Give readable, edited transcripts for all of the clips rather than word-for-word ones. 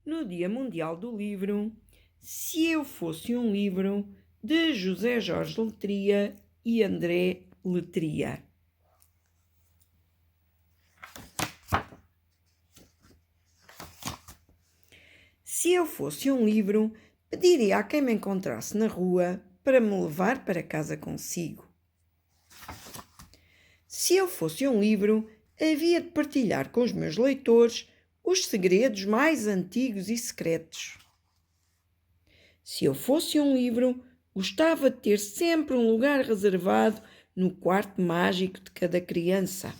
no Dia Mundial do Livro, Se Eu Fosse um Livro, de José Jorge Letria e André Letria. Se eu fosse um livro, pediria a quem me encontrasse na rua para me levar para casa consigo. Se eu fosse um livro, havia de partilhar com os meus leitores os segredos mais antigos e secretos. Se eu fosse um livro, gostava de ter sempre um lugar reservado no quarto mágico de cada criança.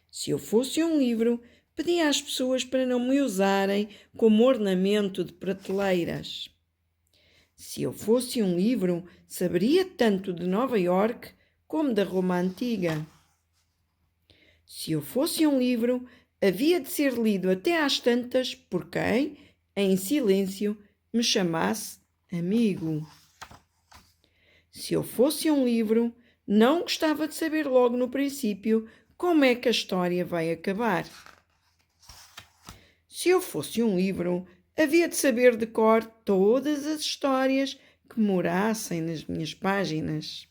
Se eu fosse um livro, pedia às pessoas para não me usarem como ornamento de prateleiras. Se eu fosse um livro, saberia tanto de Nova Iorque como da Roma Antiga. Se eu fosse um livro, havia de ser lido até às tantas por quem, em silêncio, me chamasse amigo. Se eu fosse um livro, não gostava de saber logo no princípio como é que a história vai acabar. Se eu fosse um livro, havia de saber de cor todas as histórias que morassem nas minhas páginas.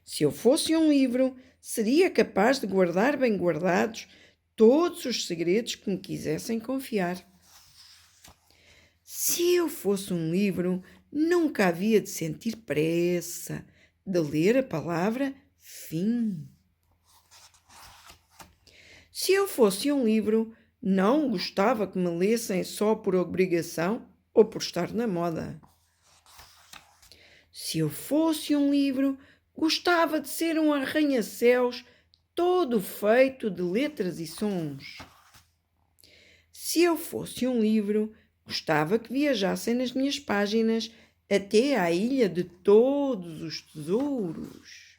Se eu fosse um livro, seria capaz de guardar bem guardados todos os segredos que me quisessem confiar. Se eu fosse um livro, nunca havia de sentir pressa de ler a palavra fim. Se eu fosse um livro, não gostava que me lessem só por obrigação ou por estar na moda. Se eu fosse um livro, gostava de ser um arranha-céus todo feito de letras e sons. Se eu fosse um livro, gostava que viajassem nas minhas páginas até à ilha de todos os tesouros.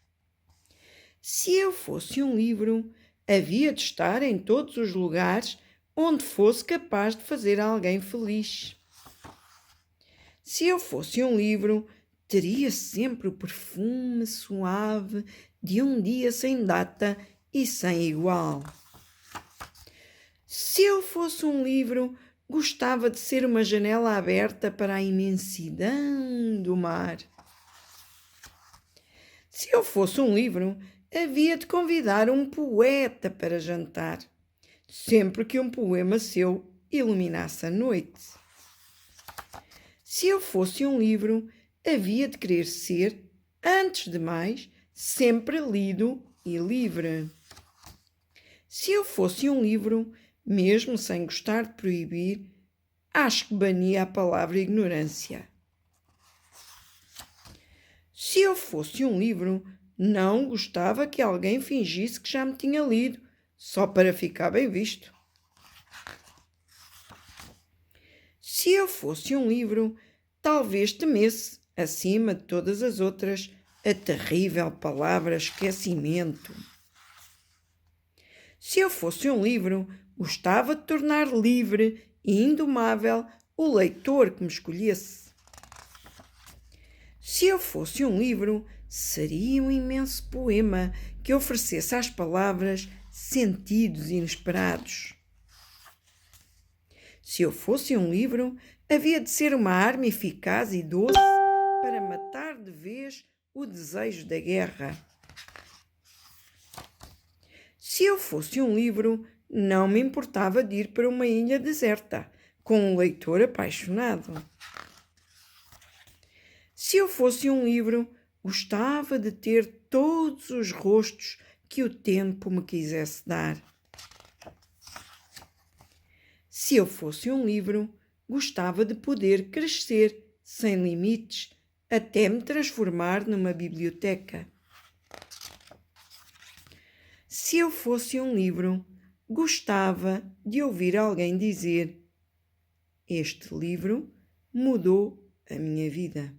Se eu fosse um livro, havia de estar em todos os lugares onde fosse capaz de fazer alguém feliz. Se eu fosse um livro, teria sempre o perfume suave de um dia sem data e sem igual. Se eu fosse um livro, gostava de ser uma janela aberta para a imensidão do mar. Se eu fosse um livro, havia de convidar um poeta para jantar, sempre que um poema seu iluminasse a noite. Se eu fosse um livro, havia de querer ser, antes de mais, sempre lido e livre. Se eu fosse um livro, mesmo sem gostar de proibir, acho que bania a palavra ignorância. Se eu fosse um livro, não gostava que alguém fingisse que já me tinha lido, só para ficar bem visto. Se eu fosse um livro, talvez temesse, acima de todas as outras, a terrível palavra esquecimento. Se eu fosse um livro, gostava de tornar livre e indomável o leitor que me escolhesse. Se eu fosse um livro, seria um imenso poema que oferecesse às palavras sentidos inesperados. Se eu fosse um livro, havia de ser uma arma eficaz e doce para matar de vez o desejo da guerra. Se eu fosse um livro, não me importava de ir para uma ilha deserta, com um leitor apaixonado. Se eu fosse um livro, gostava de ter todos os rostos que o tempo me quisesse dar. Se eu fosse um livro, gostava de poder crescer sem limites até me transformar numa biblioteca. Se eu fosse um livro, gostava de ouvir alguém dizer: este livro mudou a minha vida.